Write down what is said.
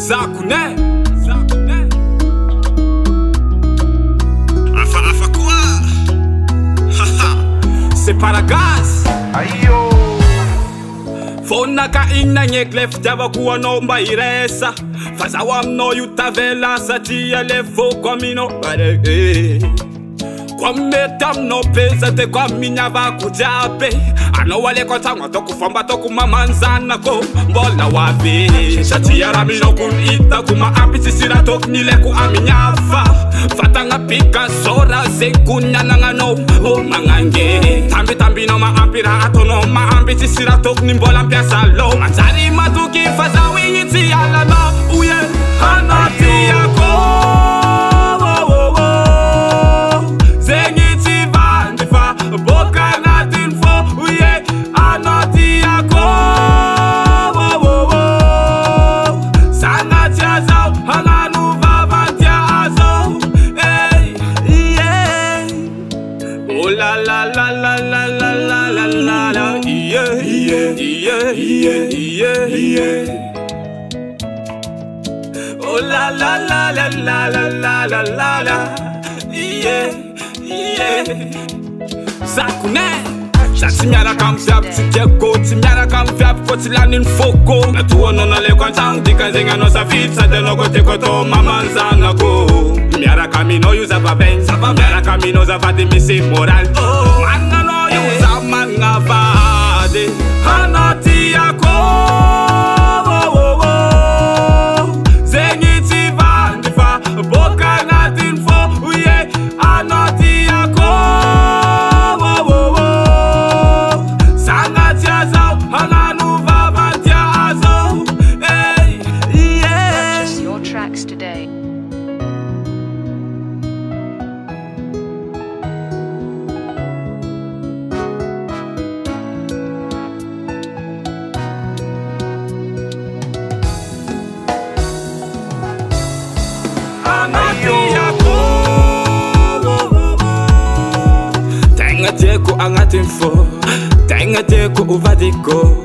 Zakune Afa quoi? C'est pas la gaz. Ayo Fona ka ina nyeklef java kuwa no mbairesa Faza wamno yutavela satia lefo kwa mino bare Kwa metam no pesa te kwa minyava kujabe Ano wale kota mwa toku famba toku mamanzana ko Mbola wabe Shatia ramino kun ita kuma ambi sisira tok nile ku aminyafa Fata nga pika sora zekunya nangano O mangange Tambi no ma ampira atono ma ambi sisira tok nimbola mpia salo Manzari matuki faza wiyiti ala no Uye hanati yako Boka natin fo, uye, anoti yako Sana tia zao, hanganu vavantia azo yeah. Oh la la la la la la la la la la yeah, yeah, yeah, yeah, yeah. Oh la la la la la la la la la la yeah, yeah. Zakune Shati kam fiap Tijeko Timiara kam fiap Kotilanin foko Natuwa nona le kwantang Dika zenga no sa fit Sa deno kote koto Mamanzana ko Miara kamino yuza babeng Miara kamino za vadi misi moral Manga no yuza manga vade Hanati yako Zengiti vandifa Boka natin fo Uye Hanati yako Today. Tenga teko angatin fo Tenga teko uvadiko